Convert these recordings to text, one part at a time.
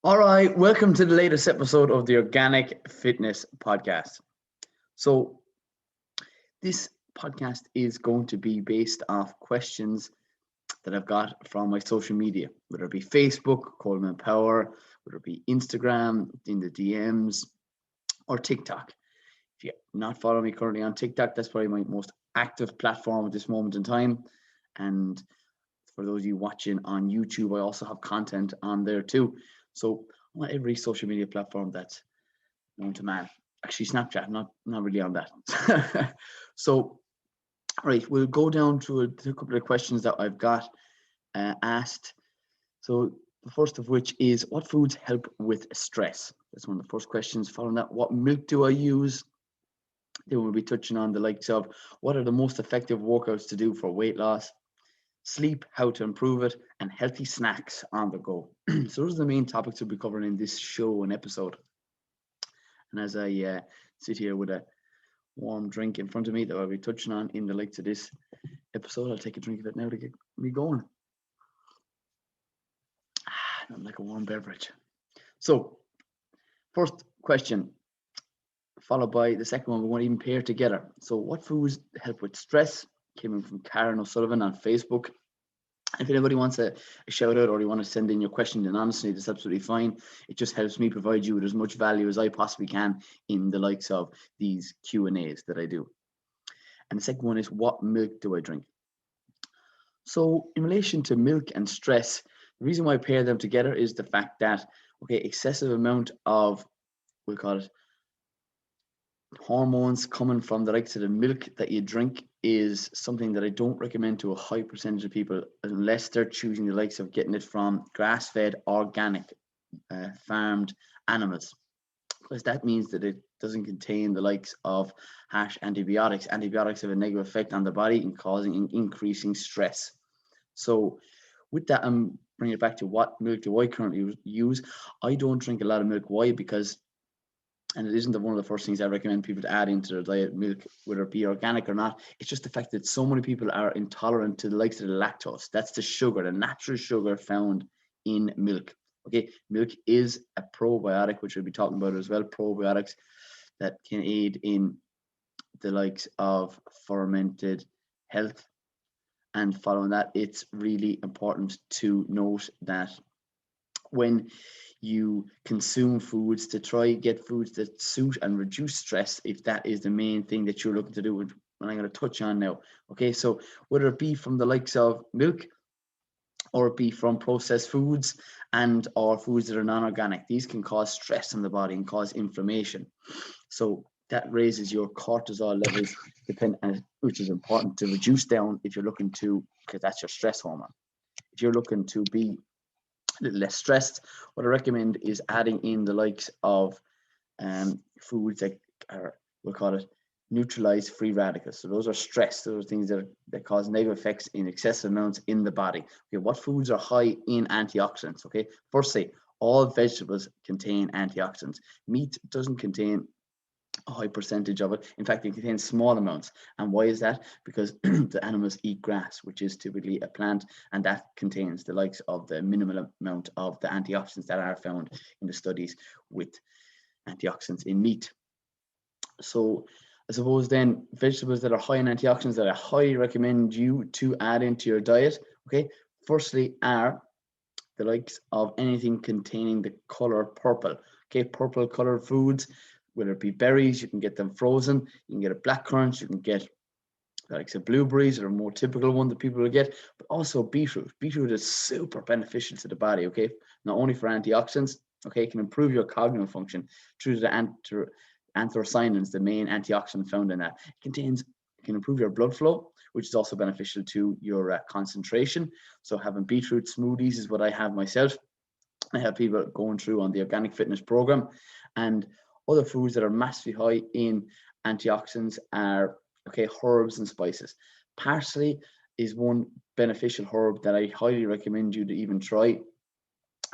All right, welcome to the latest episode of the Organic Fitness Podcast. So, this podcast is going to be based off questions that I've got from my social media, whether it be Facebook, Colman Power, whether it be Instagram, in the DMs, or TikTok. If you're not following me currently on TikTok, that's probably my most active platform at this moment in time. And for those of you watching on YouTube, I also have content on there too. So on every social media platform that's known to man. Actually, Snapchat, not really on that. So, right, we'll go down to a couple of questions that I've got asked. So the first of which is, what foods help with stress? That's one of the first questions. Following that, what milk do I use? Then we'll be touching on the likes of what are the most effective workouts to do for weight loss, sleep, how to improve it, and healthy snacks on the go. So those are the main topics we'll be covering in this show and episode. And as I sit here with a warm drink in front of me that I'll be touching on in the likes of this episode, I'll take a drink of it now to get me going. Not like a warm beverage. So, first question, followed by the second one, we won't even pair together. So, what foods help with stress? Came in from Karen O'Sullivan on Facebook. If anybody wants a shout out or you want to send in your question, then honestly, that's absolutely fine. It just helps me provide you with as much value as I possibly can in the likes of these Q&As that I do. And the second one is, what milk do I drink? So in relation to milk and stress, the reason why I pair them together is the fact that, okay, excessive amount of, we'll call it, hormones coming from the likes of the milk that you drink is something that I don't recommend to a high percentage of people unless they're choosing the likes of getting it from grass-fed, organic, farmed animals, because that means that it doesn't contain the likes of harsh antibiotics. Antibiotics have a negative effect on the body and causing increasing stress. So with that, I'm bringing it back to what milk do I currently use. I don't drink a lot of milk. Why? Because, and it isn't one of the first things I recommend people to add into their diet, milk, whether it be organic or not. It's just the fact that so many people are intolerant to the likes of the lactose. That's the sugar, the natural sugar found in milk. Okay, milk is a probiotic, which we'll be talking about as well. Probiotics that can aid in the likes of fermented health. And following that, it's really important to note that when you consume foods, to try get foods that suit and reduce stress, if that is the main thing that you're looking to do, and I'm going to touch on now. Okay, so whether it be from the likes of milk or it be from processed foods and or foods that are non-organic, these can cause stress in the body and cause inflammation. So that raises your cortisol levels, which is important to reduce down if you're looking to, because that's your stress hormone. If you're looking to be a little less stressed, what I recommend is adding in the likes of foods that are, we'll call it, neutralize free radicals. So those are stress, those are things that cause negative effects in excessive amounts in the body. Okay, what foods are high in antioxidants? Okay, firstly, all vegetables contain antioxidants. Meat doesn't contain a high percentage of it. In fact, it contains small amounts. And why is that? Because the animals eat grass, which is typically a plant, and that contains the likes of the minimal amount of the antioxidants that are found in the studies with antioxidants in meat. So I suppose then vegetables that are high in antioxidants that I highly recommend you to add into your diet, okay, firstly are the likes of anything containing the color purple. Okay, purple colored foods, whether it be berries, you can get them frozen. You can get a black currant, you can get like say blueberries are a more typical one that people will get, but also beetroot. Beetroot is super beneficial to the body, okay? Not only for antioxidants, okay, it can improve your cognitive function through the anthocyanins, the main antioxidant found in that. It can improve your blood flow, which is also beneficial to your concentration. So having beetroot smoothies is what I have myself. I have people going through on the organic fitness program. And other foods that are massively high in antioxidants are, okay, herbs and spices. Parsley is one beneficial herb that I highly recommend you to even try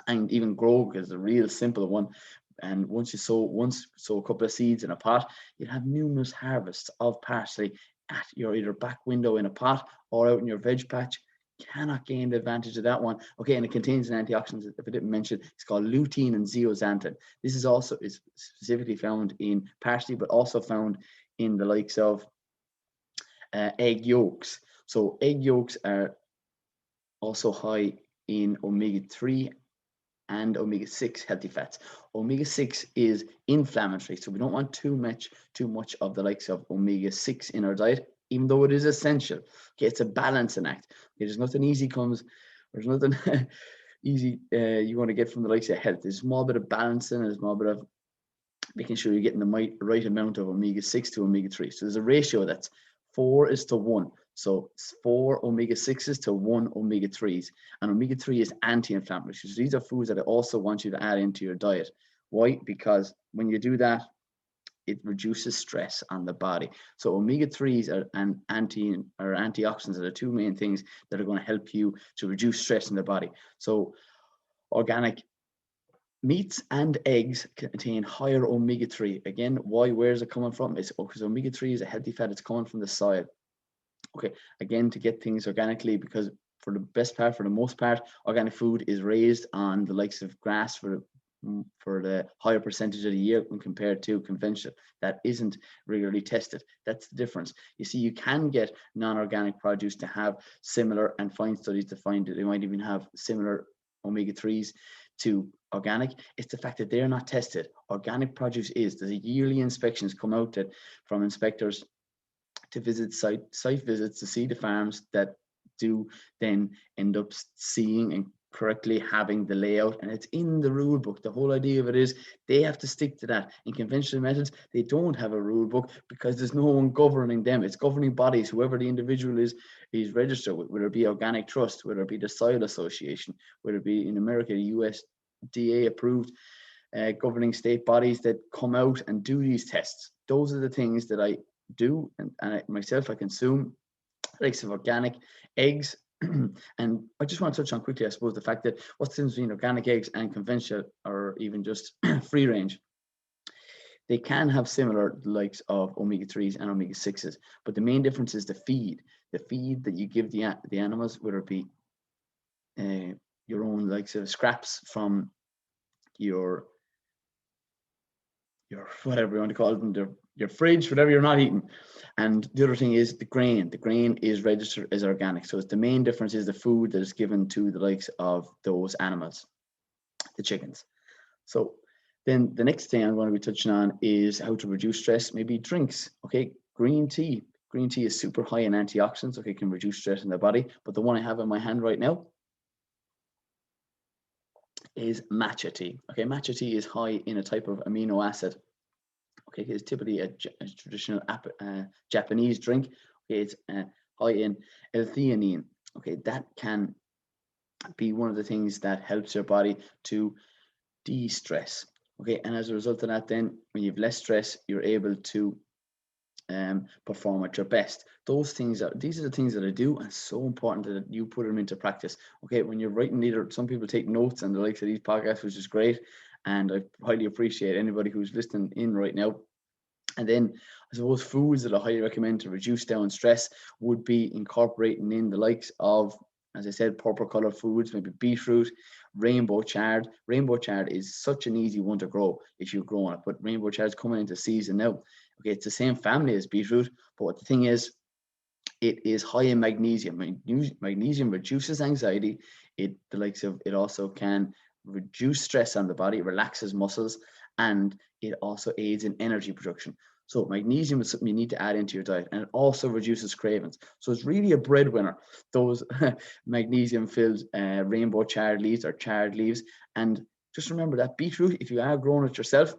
and even grow, because it's a real simple one. And once you sow a couple of seeds in a pot, you'll have numerous harvests of parsley at your either back window in a pot or out in your veg patch. cannot gain the advantage of that one. Okay, and it contains an antioxidant, if I didn't mention, it's called lutein and zeaxanthin. This is specifically found in parsley, but also found in the likes of egg yolks. So egg yolks are also high in omega-3 and omega-6 healthy fats. Omega-6 is inflammatory, so we don't want too much of the likes of omega-6 in our diet, even though it is essential. Okay, it's a balancing act. Okay, there's nothing there's nothing easy you want to get from the likes of health. There's a small bit of balancing, and a small bit of making sure you're getting the right amount of omega-6 to omega-3. So there's a ratio that's 4:1. So 4 omega-6s to 1 omega-3s. And omega-3 is anti-inflammatory. So these are foods that I also want you to add into your diet. Why? Because when you do that, it reduces stress on the body. So omega-3s are antioxidants are the two main things that are going to help you to reduce stress in the body. So organic meats and eggs contain higher omega-3. Again, why? Where is it coming from? It's because omega-3 is a healthy fat. It's coming from the soil. Okay, again, to get things organically, because for the most part, organic food is raised on the likes of grass for the higher percentage of the year when compared to conventional that isn't regularly tested. That's the difference. You see, you can get non-organic produce to have similar, and find studies to find that they might even have similar omega-3s to organic. It's the fact that they're not tested. Organic produce there's a yearly inspections come out from inspectors to visit site visits to see the farms that do then end up seeing and correctly having the layout, and it's in the rule book. The whole idea of it is they have to stick to that. In conventional methods, they don't have a rule book because there's no one governing them. It's governing bodies, whoever the individual is registered with, whether it be Organic Trust, whether it be the Soil Association, whether it be in America, the USDA approved governing state bodies that come out and do these tests. Those are the things that I do, and I consume likes of organic eggs. And I just want to touch on quickly, I suppose, the fact that what's the difference between organic eggs and conventional or even just free range? They can have similar likes of omega-3s and omega-6s, but the main difference is the feed that you give the animals, whether it be your own likes of scraps from your whatever you want to call them, your fridge, whatever you're not eating. And the other thing is the grain. The grain is registered as organic. So it's the main difference is the food that is given to the likes of those animals, the chickens. So then the next thing I'm going to be touching on is how to reduce stress, maybe drinks. Okay, green tea. Green tea is super high in antioxidants. Okay, can reduce stress in the body. But the one I have in my hand right now is matcha tea. Okay, matcha tea is high in a type of amino acid. Okay, it's typically a traditional Japanese drink. Okay, it's high in L-theanine. Okay, that can be one of the things that helps your body to de-stress. Okay, and as a result of that, then when you have less stress, you're able to perform at your best. These are the things that I do, and it's so important that you put them into practice. Okay, when you're writing, some people take notes and the likes of these podcasts, which is great, and I highly appreciate anybody who's listening in right now. And then I suppose foods that I highly recommend to reduce down stress would be incorporating in the likes of, as I said, purple color foods, maybe beetroot, rainbow chard. Rainbow chard is such an easy one to grow if you're growing it, but rainbow chard is coming into season now. Okay, it's the same family as beetroot, but what the thing is, it is high in magnesium. Magnesium reduces anxiety. It also can reduce stress on the body, relaxes muscles, and it also aids in energy production. So magnesium is something you need to add into your diet, and it also reduces cravings. So it's really a breadwinner, those magnesium-filled rainbow chard leaves or chard leaves. And just remember that beetroot, if you are growing it yourself,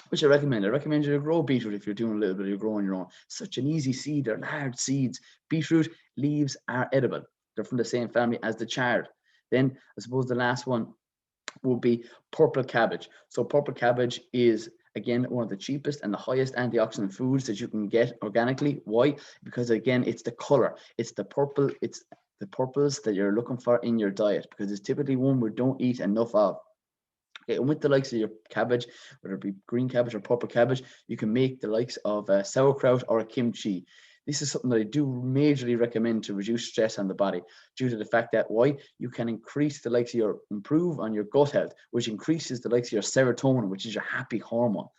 which I recommend you to grow beetroot if you're doing a little bit of growing your own. Such an easy seed, they're large seeds. Beetroot leaves are edible. They're from the same family as the chard. Then I suppose the last one would be purple cabbage. So purple cabbage is, again, one of the cheapest and the highest antioxidant foods that you can get organically. Why? Because again, it's the color. It's the purples that you're looking for in your diet, because it's typically one we don't eat enough of. Okay, and with the likes of your cabbage, whether it be green cabbage or purple cabbage, you can make the likes of sauerkraut or a kimchi. This is something that I do majorly recommend to reduce stress on the body, due to the fact that why you can increase the likes of improve on your gut health, which increases the likes of your serotonin, which is your happy hormone.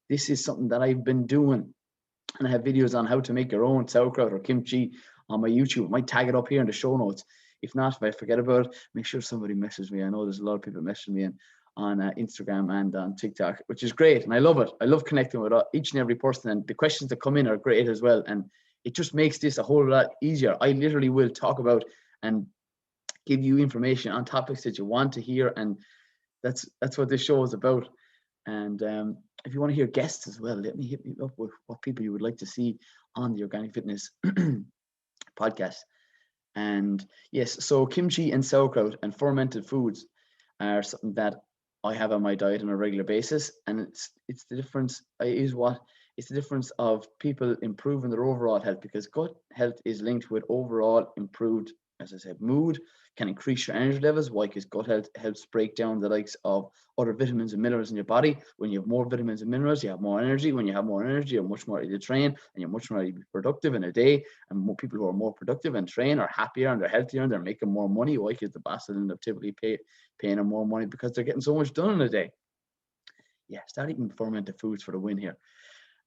This is something that I've been doing, and I have videos on how to make your own sauerkraut or kimchi on my YouTube. I might tag it up here in the show notes. If not, if I forget about it, make sure somebody messages me. I know there's a lot of people messaging me on Instagram and on TikTok, which is great. And I love it. I love connecting with each and every person. And the questions that come in are great as well. And it just makes this a whole lot easier. I literally will talk about and give you information on topics that you want to hear. And that's what this show is about. And if you want to hear guests as well, hit me up with what people you would like to see on the Organic Fitness podcast. And yes, so kimchi and sauerkraut and fermented foods are something that I have on my diet on a regular basis. And it's the difference it's the difference of people improving their overall health, because gut health is linked with overall improved, as I said, mood, can increase your energy levels. Why? Because gut health helps break down the likes of other vitamins and minerals in your body. When you have more vitamins and minerals, you have more energy. When you have more energy, you're much more ready to train, and you're much more ready to be productive in a day. And more people who are more productive and train are happier and they're healthier and they're making more money. Why? Because the bosses end up typically paying them more money because they're getting so much done in a day. Yeah, start eating fermented foods for the win here.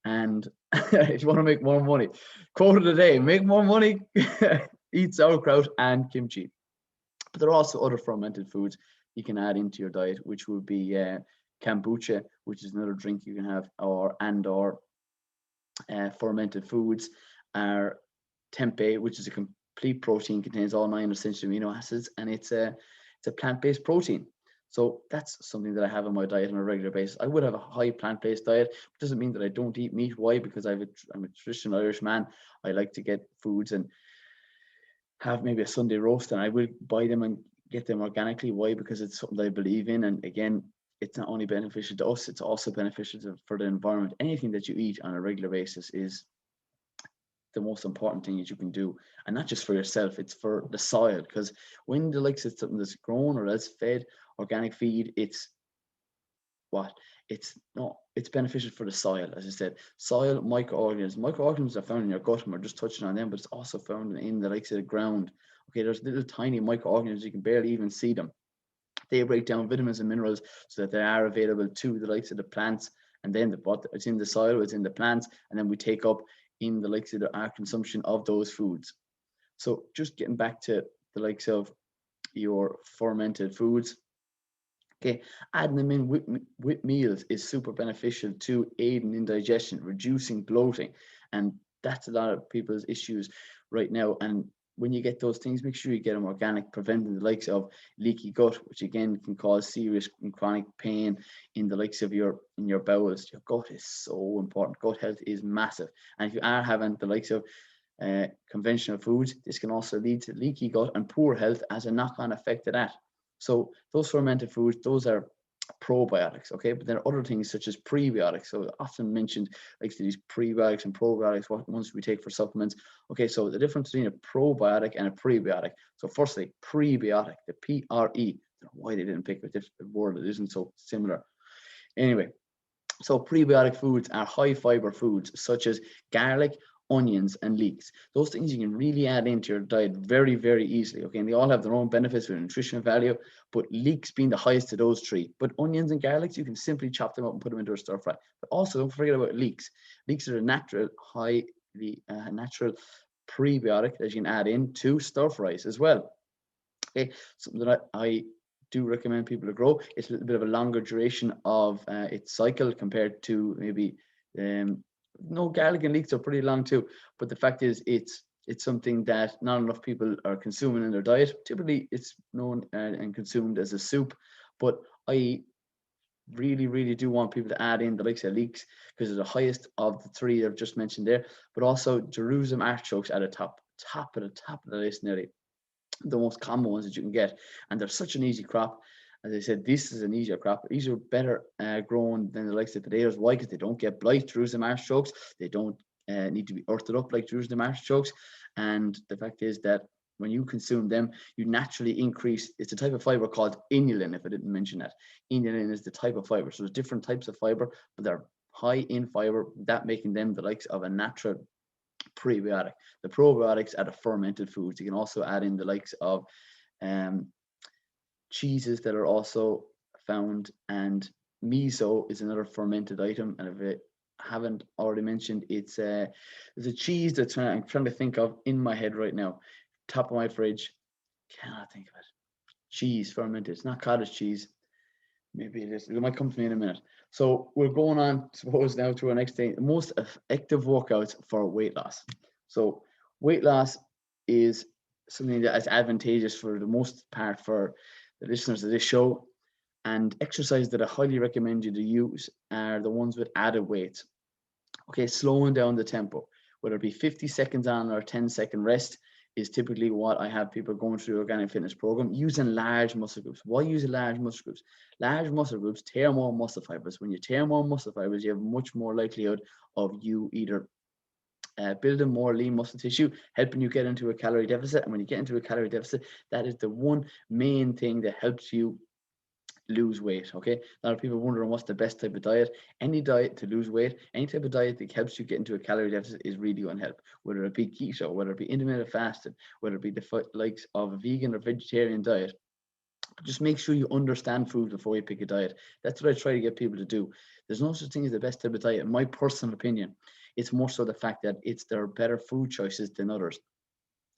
And if you want to make more money, quote of the day: make more money, eat sauerkraut and kimchi. But there are also other fermented foods you can add into your diet, which would be kombucha, which is another drink you can have, or fermented foods are tempeh, which is a complete protein, contains all 9 essential amino acids, and it's a plant-based protein. So that's something that I have on my diet on a regular basis. I would have a high plant-based diet. It doesn't mean that I don't eat meat. Why? Because I'm a traditional Irish man. I like to get foods and have maybe a Sunday roast, and I will buy them and get them organically. Why? Because it's something that I believe in. And again, it's not only beneficial to us, it's also beneficial for the environment. Anything that you eat on a regular basis is the most important thing that you can do, and not just for yourself, it's for the soil. Because when the likes of something that's grown or that's fed organic feed, it's beneficial for the soil. As I said, soil microorganisms are found in your gut, and we're just touching on them, but it's also found in the likes of the ground. Okay, there's little tiny microorganisms, you can barely even see them. They break down vitamins and minerals so that they are available to the likes of the plants, and then it's in the soil, it's in the plants, and then we take up in the likes of our consumption of those foods. So just getting back to the likes of your fermented foods, okay, adding them in with meals is super beneficial to aiding in digestion, reducing bloating, and that's a lot of people's issues right now. And when you get those things, make sure you get them organic, preventing the likes of leaky gut, which again can cause serious and chronic pain in the likes of your bowels. Your gut is so important. Gut health is massive, and if you are having the likes of conventional foods, this can also lead to leaky gut and poor health as a knock-on effect of that. So those fermented foods, those are probiotics, okay? But there are other things such as prebiotics. So often mentioned like these prebiotics and probiotics, what ones we take for supplements. Okay, so the difference between a probiotic and a prebiotic. So firstly, prebiotic, the P-R-E. I don't know why they didn't pick a different word that isn't so similar. Anyway, so prebiotic foods are high fiber foods such as garlic, onions, and leeks. Those things you can really add into your diet very, very easily. Okay, and they all have their own benefits with nutritional value, but leeks being the highest of those three. But onions and garlics, you can simply chop them up and put them into a stir fry. But also don't forget about leeks. Leeks are a natural, natural prebiotic that you can add into stir fries as well. Okay, something that I do recommend people to grow. It's a little bit of a longer duration of its cycle compared to maybe no, garlic and leeks are pretty long too. But the fact is, it's something that not enough people are consuming in their diet. Typically, it's known and consumed as a soup. But I really, really do want people to add in the likes of leeks, because they're the highest of the three I've just mentioned there. But also Jerusalem artichokes at the top of the list, nearly the most common ones that you can get, and they're such an easy crop. As I said, this is an easier crop. These are better grown than the likes of potatoes. Why? Because they don't get blight. Jerusalem artichokes, they don't need to be earthed up like Jerusalem artichokes. And the fact is that when you consume them, you naturally increase. It's a type of fiber called inulin, if I didn't mention that. Inulin is the type of fiber. So there's different types of fiber, but they're high in fiber, that making them the likes of a natural prebiotic. The probiotics are the fermented foods. You can also add in the likes of cheeses that are also found, and miso is another fermented item. And if I haven't already mentioned, it's there's a cheese that's I'm trying to think of in my head right now, top of my fridge, cannot think of it. Cheese fermented. It's not cottage cheese. Maybe it is. It might come to me in a minute. So we're going on, suppose, now to our next thing: most effective workouts for weight loss. So weight loss is something that is advantageous for the most part for the listeners of this show. And exercise that I highly recommend you to use are the ones with added weights. Okay, slowing down the tempo, whether it be 50 seconds on or 10-second rest, is typically what I have people going through the organic fitness program, using large muscle groups. Why use large muscle groups? Large muscle groups tear more muscle fibers. When you tear more muscle fibers, you have much more likelihood of you either building more lean muscle tissue, helping you get into a calorie deficit. And when you get into a calorie deficit, that is the one main thing that helps you lose weight. Okay, a lot of people wondering what's the best type of diet. Any diet to lose weight, any type of diet that helps you get into a calorie deficit is really going to help, whether it be keto, whether it be intermittent fasting, whether it be the likes of a vegan or vegetarian diet. Just make sure you understand food before you pick a diet. That's what I try to get people to do. There's no such thing as the best type of diet, in my personal opinion. It's more so the fact that there are better food choices than others.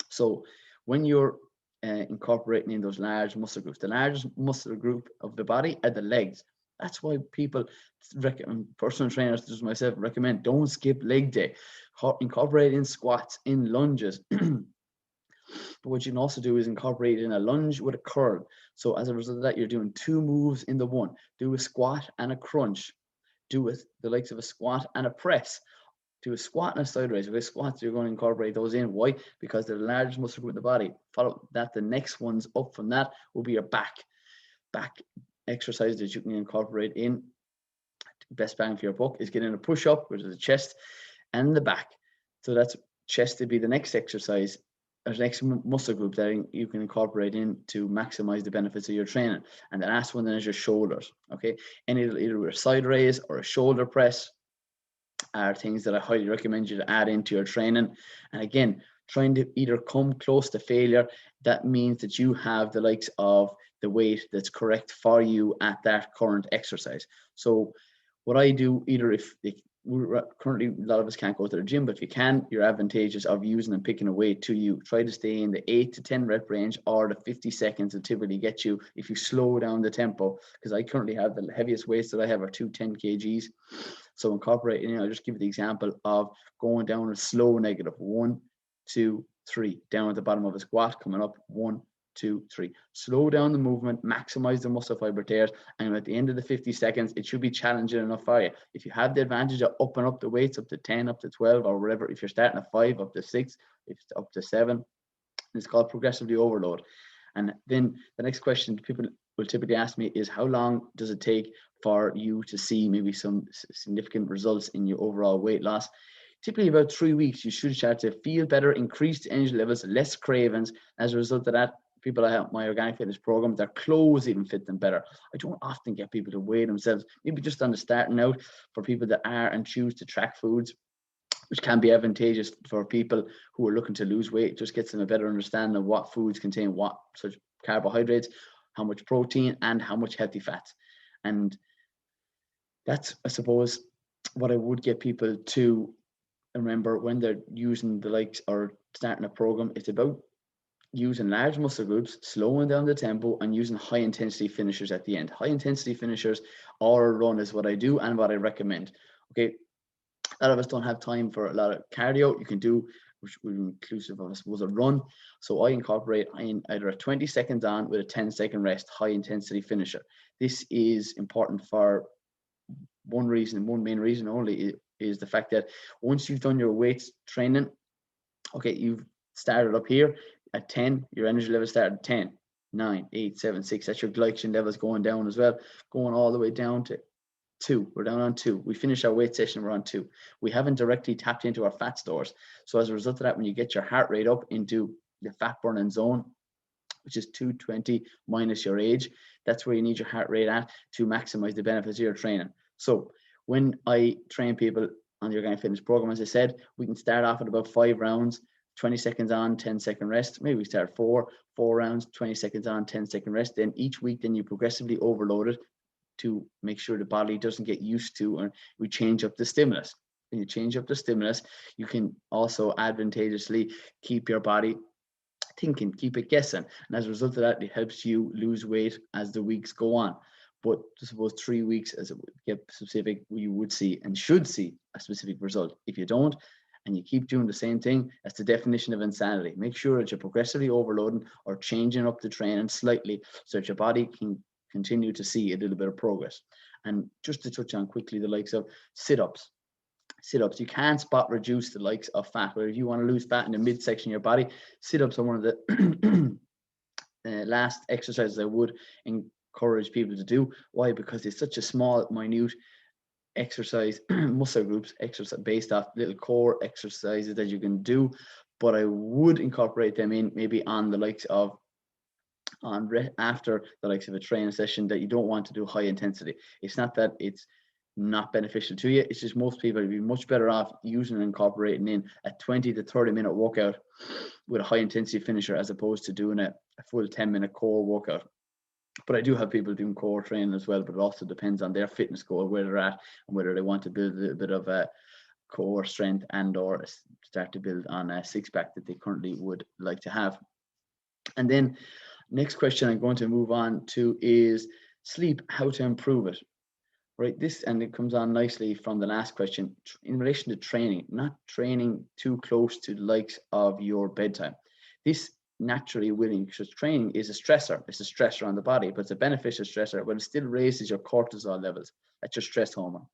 So when you're incorporating in those large muscle groups, the largest muscle group of the body are the legs. That's why people, personal trainers such as myself, recommend don't skip leg day. Incorporate in squats, in lunges. But what you can also do is incorporate in a lunge with a curl. So as a result of that, you're doing two moves in the one. Do a squat and a crunch. Do the likes of a squat and a press. Do a squat and a side raise. With squats, you're going to incorporate those in. Why? Because they're the largest muscle group in the body. Follow that. The next ones up from that will be your back exercise that you can incorporate in. Best bang for your buck is getting a push up, which is the chest and the back. So that's chest to be the next exercise, or the next muscle group that you can incorporate in to maximize the benefits of your training. And the last one then is your shoulders. Okay, and either a side raise or a shoulder press are things that I highly recommend you to add into your training. And again, trying to either come close to failure, that means that you have the likes of the weight that's correct for you at that current exercise. So what I do, either if currently a lot of us can't go to the gym, but if you can, you're advantageous of using and picking a weight to you. Try to stay in the 8 to 10 rep range, or the 50 seconds to typically get you if you slow down the tempo. Because I currently have the heaviest weights that I have are 10 kgs. So incorporating, I'll just give you the example of going down a slow negative 1, 2, 3, down at the bottom of a squat, coming up 1, 2, 3. Slow down the movement, maximize the muscle fiber tears, and at the end of the 50 seconds, it should be challenging enough for you. If you have the advantage of upping up the weights up to 10, up to 12, or whatever, if you're starting at 5, up to 6, if it's up to 7, it's called progressively overload. And then the next question people will typically ask me is, how long does it take for you to see maybe some significant results in your overall weight loss? Typically about 3 weeks, you should start to feel better, increased energy levels, less cravings. As a result of that, people I have my organic fitness program, their clothes even fit them better. I don't often get people to weigh themselves, maybe just on the starting out. For people that are and choose to track foods, which can be advantageous for people who are looking to lose weight, just gets them a better understanding of what foods contain what such carbohydrates, how much protein, and how much healthy fats. And that's, I suppose, what I would get people to remember when they're using the likes or starting a program. It's about using large muscle groups, slowing down the tempo, and using high intensity finishers at the end. High intensity finishers or a run is what I do and what I recommend. Okay, a lot of us don't have time for a lot of cardio. You can do, which would be inclusive of, I suppose, a run. So I incorporate either a 20 seconds on with a 10-second rest, high intensity finisher. This is important for one main reason only, is the fact that once you've done your weights training, okay, you've started up here at 10, your energy level started at 10, 9, 8, 7, 6. That's your glycogen levels going down as well, going all the way down to 2. We're down on 2. We finish our weight session, we're on 2. We haven't directly tapped into our fat stores. So as a result of that, when you get your heart rate up into the fat burning zone, which is 220 minus your age, that's where you need your heart rate at to maximize the benefits of your training. So when I train people, on the organic fitness program. As I said, we can start off at about 5 rounds, 20 seconds on, 10-second rest. Maybe we start four rounds, 20 seconds on, 10-second rest. Then each week, then you progressively overload it to make sure the body doesn't get used to, or we change up the stimulus. When you change up the stimulus, you can also advantageously keep your body thinking, keep it guessing. And as a result of that, it helps you lose weight as the weeks go on. But I suppose 3 weeks, as it would get specific, you would see and should see a specific result. If you don't, and you keep doing the same thing, that's the definition of insanity. Make sure that you're progressively overloading or changing up the training slightly so that your body can continue to see a little bit of progress. And just to touch on quickly, the likes of sit-ups. Sit-ups, you can't spot reduce the likes of fat, where if you want to lose fat in the midsection of your body, sit-ups are one of the last exercises I would encourage people to do. Why? Because it's such a small, minute exercise, muscle groups, exercise based off little core exercises that you can do, but I would incorporate them in maybe on the likes of after the likes of a training session that you don't want to do high intensity. It's not that it's not beneficial to you, it's just most people would be much better off using and incorporating in a 20 to 30 minute workout with a high intensity finisher as opposed to doing a full 10-minute core workout. But I do have people doing core training as well, but it also depends on their fitness goal, where they're at, and whether they want to build a little bit of a core strength and or start to build on a six-pack that they currently would like to have. And then next question I'm going to move on to is sleep, how to improve it. Right, this, and it comes on nicely from the last question in relation to training, not training too close to the likes of your bedtime. This naturally willing, because training is a stressor. It's a stressor on the body, but it's a beneficial stressor, but it still raises your cortisol levels. That's your stress hormone.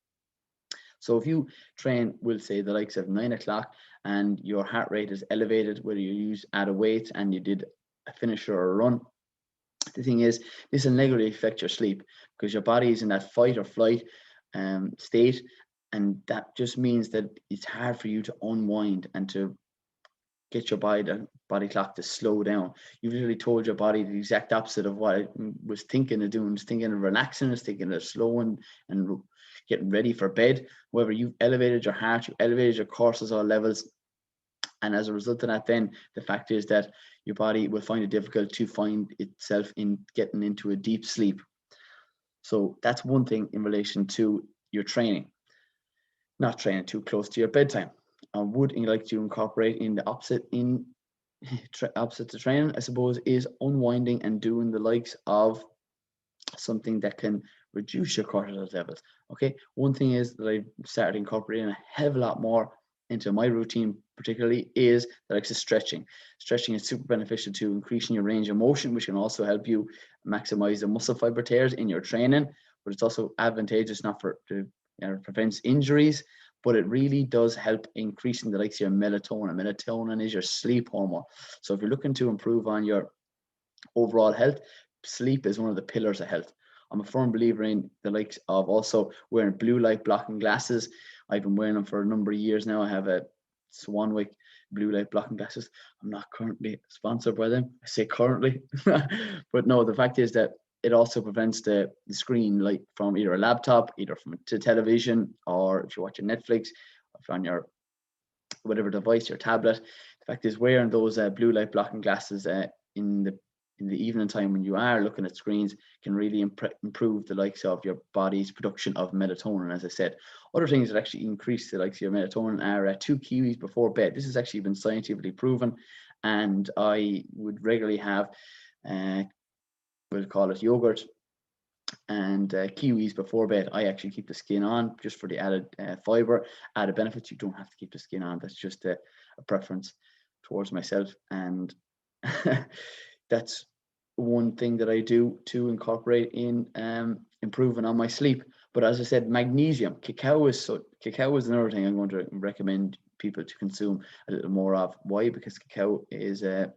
So if you train, we'll say the likes of 9 o'clock and your heart rate is elevated, whether you add a weight and you did a finisher or a run, the thing is, this will negatively affect your sleep because your body is in that fight or flight state, and that just means that it's hard for you to unwind and to get your body clock to slow down. You've literally told your body the exact opposite of what it was thinking of doing. It's thinking of relaxing, it's thinking of slowing and getting ready for bed. However, you've elevated your heart, you've elevated your cortisol levels, and as a result of that, then the fact is that your body will find it difficult to find itself in getting into a deep sleep. So that's one thing in relation to your training. Not training too close to your bedtime. I would like to incorporate in the opposite to training, I suppose, is unwinding and doing the likes of something that can reduce your cortisol levels. Okay, one thing is that I started incorporating a hell of a lot more into my routine, particularly, is the likes of stretching. Stretching is super beneficial to increasing your range of motion, which can also help you maximize the muscle fiber tears in your training, but it's also advantageous not for prevents injuries, but it really does help increasing the likes of your melatonin. Melatonin is your sleep hormone. So if you're looking to improve on your overall health, sleep is one of the pillars of health. I'm a firm believer in the likes of also wearing blue light blocking glasses. I've been wearing them for a number of years now. I have a Swanwick blue light blocking glasses. I'm not currently sponsored by them. I say currently, but no, the fact is that it also prevents the screen light from either a laptop, either from to television, or if you're watching Netflix, or on your whatever device, your tablet. The fact is, wearing those blue light blocking glasses in the evening time when you are looking at screens can really improve the likes of your body's production of melatonin. As I said, other things that actually increase the likes of your melatonin are 2 kiwis before bed. This has actually been scientifically proven, and I would regularly have we'll call it yogurt and kiwis before bed. I actually keep the skin on just for the added fiber, added benefits. You don't have to keep the skin on. That's just a preference towards myself, and that's one thing that I do to incorporate in improving on my sleep. But as I said, magnesium, cacao is another thing I'm going to recommend people to consume a little more of. Why? Because cacao is a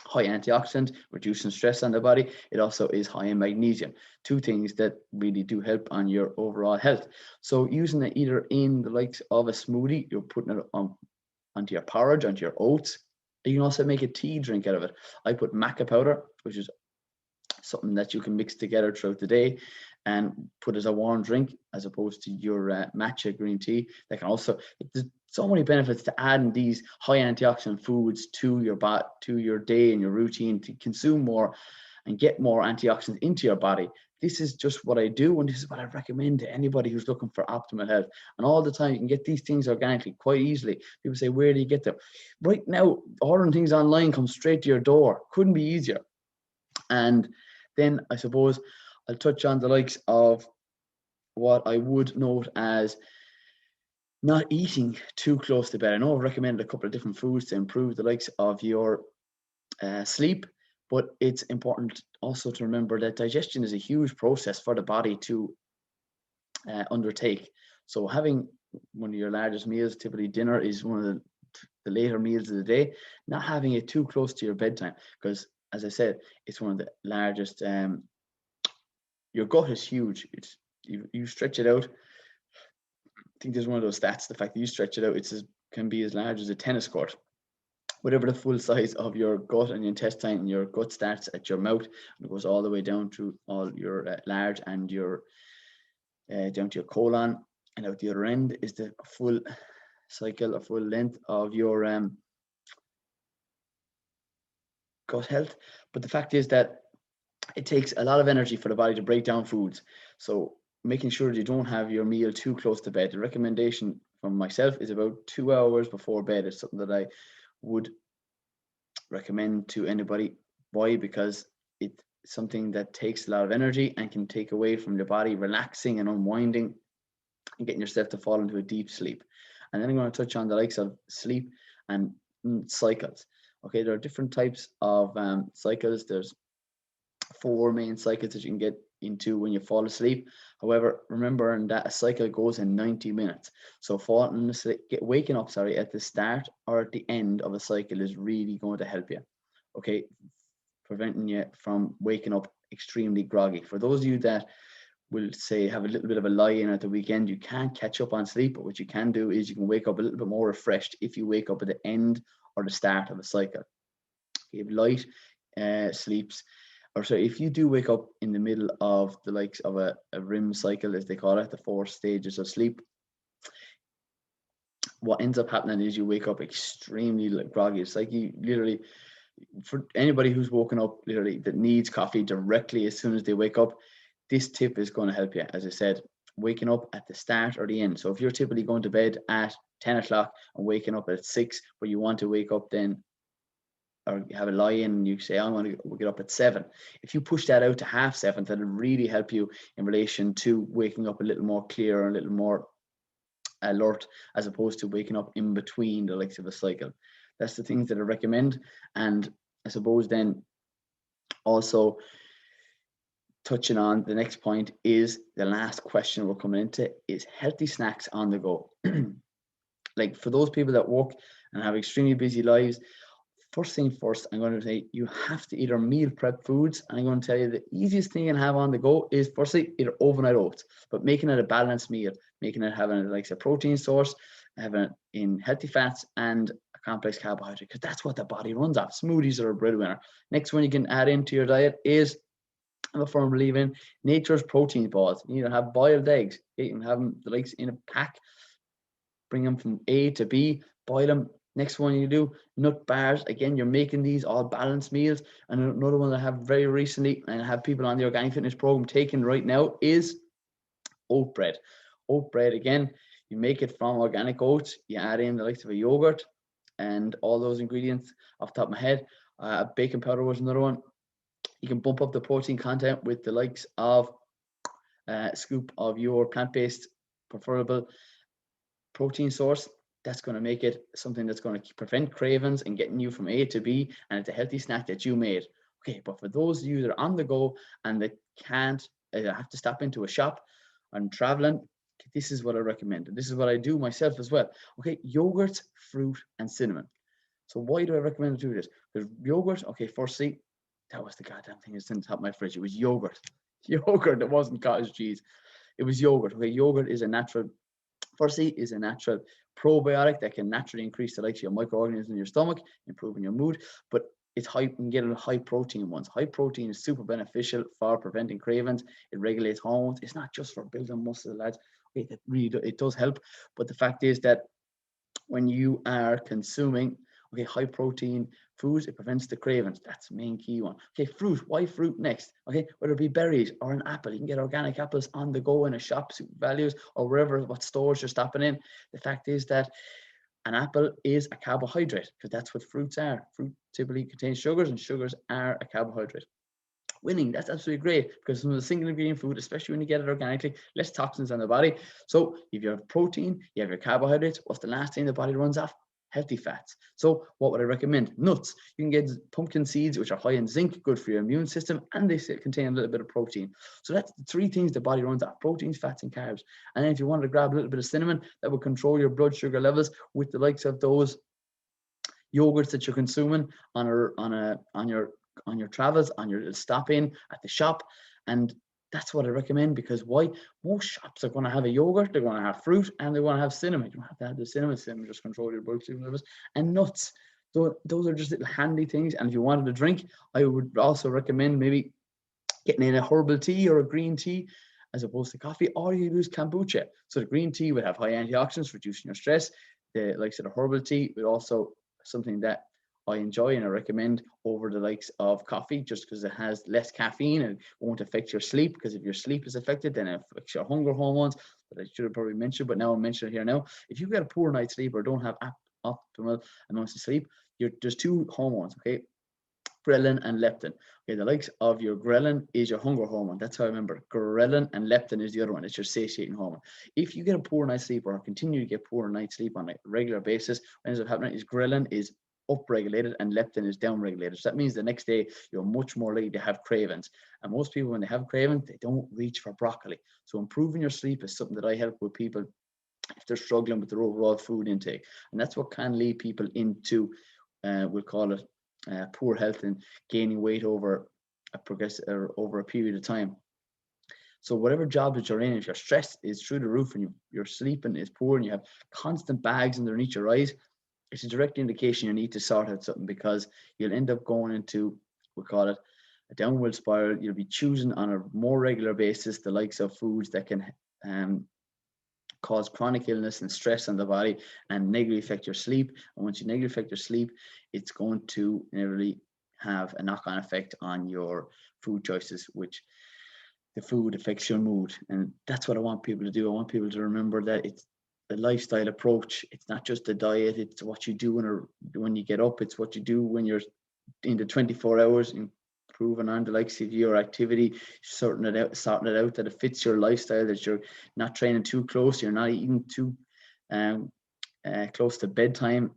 high antioxidant, reducing stress on the body. It also is high in magnesium, two things that really do help on your overall health. So using it either in the likes of a smoothie, you're putting it onto your porridge, onto your oats. You can also make a tea drink out of it. I put maca powder, which is something that you can mix together throughout the day, and put as a warm drink as opposed to your matcha green tea. That can also, there's so many benefits to adding these high antioxidant foods to your day and your routine to consume more and get more antioxidants into your body. This is just what I do, and this is what I recommend to anybody who's looking for optimal health. And all the time, you can get these things organically quite easily. People say, where do you get them? Right now, ordering things online comes straight to your door. Couldn't be easier. And then I suppose I'll touch on the likes of what I would note as not eating too close to bed. I know I've recommended a couple of different foods to improve the likes of your sleep, but it's important also to remember that digestion is a huge process for the body to undertake. So having one of your largest meals, typically dinner, is one of the later meals of the day, not having it too close to your bedtime, because as I said, it's one of the largest. Your gut is huge. It's you stretch it out. I think there's one of those stats. The fact that you stretch it out, can be as large as a tennis court. Whatever the full size of your gut and your intestine, and your gut starts at your mouth and it goes all the way down to all your large and your down to your colon, and out the other end is the full cycle or full length of your gut health. But the fact is that it takes a lot of energy for the body to break down foods. So making sure that you don't have your meal too close to bed. The recommendation from myself is about 2 hours before bed. It's something that I would recommend to anybody. Why? Because it's something that takes a lot of energy and can take away from your body relaxing and unwinding and getting yourself to fall into a deep sleep. And then I'm going to touch on the likes of sleep and cycles. Okay, there are different types of cycles. There's 4 main cycles that you can get into when you fall asleep. However, remember that a cycle goes in 90 minutes. So waking up at the start or at the end of a cycle is really going to help you. Okay, preventing you from waking up extremely groggy. For those of you that will say have a little bit of a lie-in at the weekend, you can't catch up on sleep, but what you can do is you can wake up a little bit more refreshed if you wake up at the end or the start of a cycle. If light sleeps, or sorry, if you do wake up in the middle of the likes of a REM cycle, as they call it, the 4 stages of sleep, what ends up happening is you wake up extremely groggy. It's like you literally, for anybody who's woken up literally that needs coffee directly as soon as they wake up, this tip is going to help you. As I said, waking up at the start or the end. So if you're typically going to bed at 10 o'clock and waking up at 6, but you want to wake up then, or you have a lie-in and you say, I want to get up at 7. If you push that out to 7:30, that'll really help you in relation to waking up a little more clear and a little more alert, as opposed to waking up in between the likes of a cycle. That's the things that I recommend. And I suppose then also touching on the next point is the last question we're coming into is healthy snacks on the go. Like for those people that work and have extremely busy lives, first thing first, I'm going to say you have to either meal prep foods. And I'm going to tell you the easiest thing you can have on the go is firstly either overnight oats, but making it a balanced meal, making it having it like a protein source, having it in healthy fats and a complex carbohydrate, because that's what the body runs off. Smoothies are a breadwinner. Next one you can add into your diet is, I'm a firm believer in nature's protein balls. You either have boiled eggs, you can have them the likes in a pack, bring them from A to B, boil them. Next one you do, nut bars. Again, you're making these all balanced meals. And another one that I have very recently, and I have people on the Organic Fitness program taking right now, is oat bread. Oat bread, again, you make it from organic oats. You add in the likes of a yogurt and all those ingredients off the top of my head. Baking powder was another one. You can bump up the protein content with the likes of a scoop of your plant-based preferable protein source. That's going to make it something that's going to prevent cravings and getting you from A to B, and it's a healthy snack that you made. Okay, but for those of you that are on the go and they can't, have to stop into a shop and traveling, this is what I recommend. This is what I do myself as well. Okay, yogurt, fruit, and cinnamon. So why do I recommend to do this? Because yogurt, okay, firstly, that was the goddamn thing that's in the top of my fridge. It was yogurt. Yogurt, it wasn't cottage cheese. It was yogurt. Okay, yogurt is a natural probiotic that can naturally increase the likes of your microorganisms in your stomach, improving your mood. But it's high, you can get a high protein ones. High protein is super beneficial for preventing cravings. It regulates hormones. It's not just for building muscle, lads. It really it does help. But the fact is that when you are consuming high protein foods, it prevents the cravings. That's the main key one. Okay, fruit. Why fruit next? Okay, whether it be berries or an apple, you can get organic apples on the go in a shop, Super Values, or wherever, what stores you're stopping in. The fact is that an apple is a carbohydrate, because that's what fruits are. Fruit typically contains sugars, and sugars are a carbohydrate. Winning, that's absolutely great, because from the single ingredient food, especially when you get it organically, less toxins on the body. So if you have protein, you have your carbohydrates, what's the last thing the body runs off? Healthy fats. So what would I recommend? Nuts. You can get pumpkin seeds, which are high in zinc, good for your immune system, and they contain a little bit of protein. So that's the three things the body runs off: proteins, fats, and carbs. And then if you wanted to grab a little bit of cinnamon, that will control your blood sugar levels with the likes of those yogurts that you're consuming on your travels, on your stop in at the shop. And that's what I recommend, because why? Most shops are going to have a yogurt, they're going to have fruit, and they want to have cinnamon. You don't have to have the cinnamon. Cinnamon just control your blood sugar levels. And nuts. Those are just little handy things. And if you wanted to drink, I would also recommend maybe getting in a herbal tea or a green tea as opposed to coffee, or you use kombucha. So the green tea would have high antioxidants, reducing your stress. The likes of the herbal tea would also something that I enjoy and I recommend over the likes of coffee, just because it has less caffeine and won't affect your sleep. Because if your sleep is affected, then it affects your hunger hormones, that I should have probably mentioned, but now I'll mention it here now. If you get a poor night's sleep or don't have optimal amounts of sleep, there's two hormones, okay? Ghrelin and leptin. Okay, the likes of your ghrelin is your hunger hormone. That's how I remember. Ghrelin and leptin is the other one. It's your satiating hormone. If you get a poor night's sleep or continue to get poor night's sleep on a regular basis, what ends up happening is ghrelin is upregulated and leptin is downregulated. So that means the next day you're much more likely to have cravings. And most people, when they have cravings, they don't reach for broccoli. So improving your sleep is something that I help with people if they're struggling with their overall food intake. And that's what can lead people into, we'll call it, poor health and gaining weight over a period of time. So whatever job that you're in, if your stress is through the roof and your sleeping is poor and you have constant bags underneath your eyes, it's a direct indication you need to sort out something, because you'll end up going into, we'll call it, a downward spiral. You'll be choosing on a more regular basis the likes of foods that can cause chronic illness and stress on the body and negatively affect your sleep. And once you negatively affect your sleep, it's going to inevitably have a knock-on effect on your food choices, which the food affects your mood. And that's what I want people to do. I want people to remember that it's the lifestyle approach. It's not just a diet. It's what you do when you get up. It's what you do when you're in the 24 hours, improving on the likes of your activity, sorting it out that it fits your lifestyle, that you're not training too close, you're not eating too close to bedtime.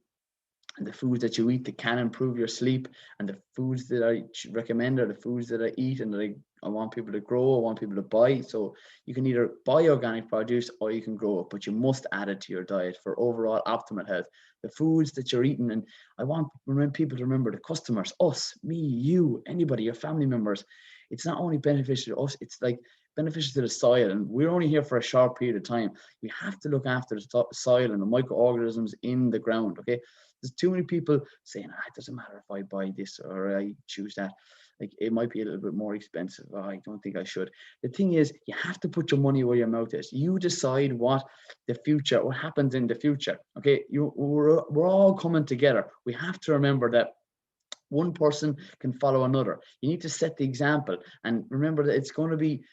And the foods that you eat that can improve your sleep, and the foods that I recommend are the foods that I eat and that I want people to grow, I want people to buy. So you can either buy organic produce or you can grow it, but you must add it to your diet for overall optimal health. The foods that you're eating, and I want people to remember the customers, us, me, you, anybody, your family members. It's not only beneficial to us, it's like beneficial to the soil, and we're only here for a short period of time. We have to look after the soil and the microorganisms in the ground, okay? There's too many people saying, it doesn't matter if I buy this or I choose that. Like, it might be a little bit more expensive. I don't think I should. The thing is, you have to put your money where your mouth is. You decide what happens in the future. Okay, we're all coming together. We have to remember that one person can follow another. You need to set the example, and remember that it's going to be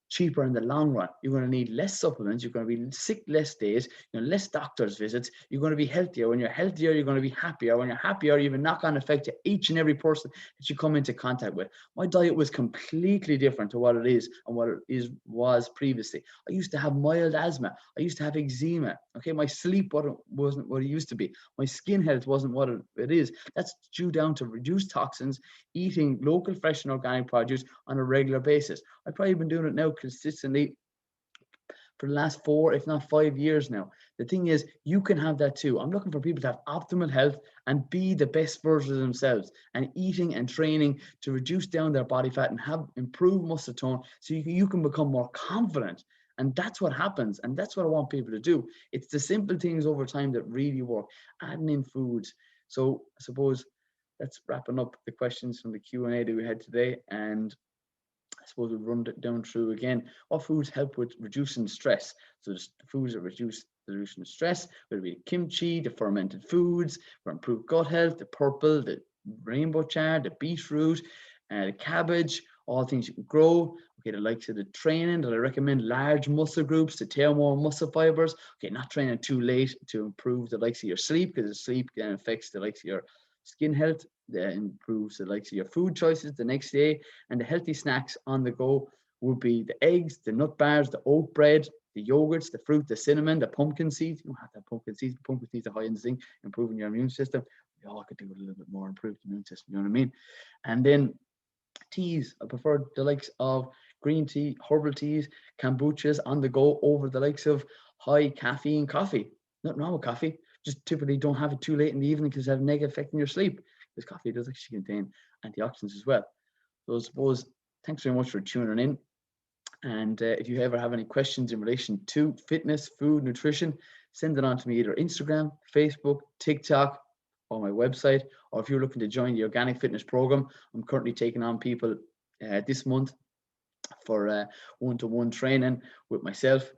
cheaper in the long run. You're going to need less supplements. You're going to be sick less days, less doctor's visits. You're going to be healthier. When you're healthier, you're going to be happier. When you're happier, you have a knock-on effect to each and every person that you come into contact with. My diet was completely different to what it is and what it was previously. I used to have mild asthma. I used to have eczema. Okay, my sleep wasn't what it used to be. My skin health wasn't what it is. That's due down to reduced toxins, eating local, fresh, and organic produce on a regular basis. I've probably been doing it now consistently for the last 4, if not 5 years now. The thing is, you can have that too. I'm looking for people to have optimal health and be the best version of themselves, and eating and training to reduce down their body fat and have improved muscle tone, so you can become more confident. And that's what happens. And that's what I want people to do. It's the simple things over time that really work. Adding in foods. So I suppose that's wrapping up the questions from the Q&A that we had today. And I suppose we'll run it down through again. What foods help with reducing stress? So the foods that reduce the reduction of stress, whether it be kimchi, the fermented foods for improved gut health, the purple, the rainbow chard, the beetroot, the cabbage, all things you can grow. Okay, the likes of the training that I recommend, large muscle groups to tear more muscle fibers. Okay, not training too late to improve the likes of your sleep, because the sleep then affects the likes of your skin health, that improves the likes of your food choices the next day. And the healthy snacks on the go would be the eggs, the nut bars, the oat bread, the yogurts, the fruit, the cinnamon, the pumpkin seeds. You don't have to have pumpkin seeds are high in zinc, improving your immune system. We all could do it a little bit more, improve the immune system, you know what I mean? And then teas, I prefer the likes of green tea, herbal teas, kombuchas on the go over the likes of high caffeine coffee. Nothing wrong with coffee, just typically don't have it too late in the evening because it has a negative effect on your sleep, because coffee does actually contain antioxidants as well. So I suppose, thanks very much for tuning in. And if you ever have any questions in relation to fitness, food, nutrition, send it on to me either Instagram, Facebook, TikTok, or my website. Or if you're looking to join the Organic Fitness Program, I'm currently taking on people this month for one-to-one training with myself.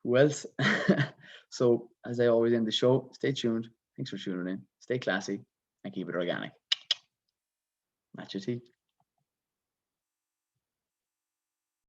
Who else? So as I always end the show, stay tuned. Thanks for tuning in. Stay classy and keep it organic. Macha Tea.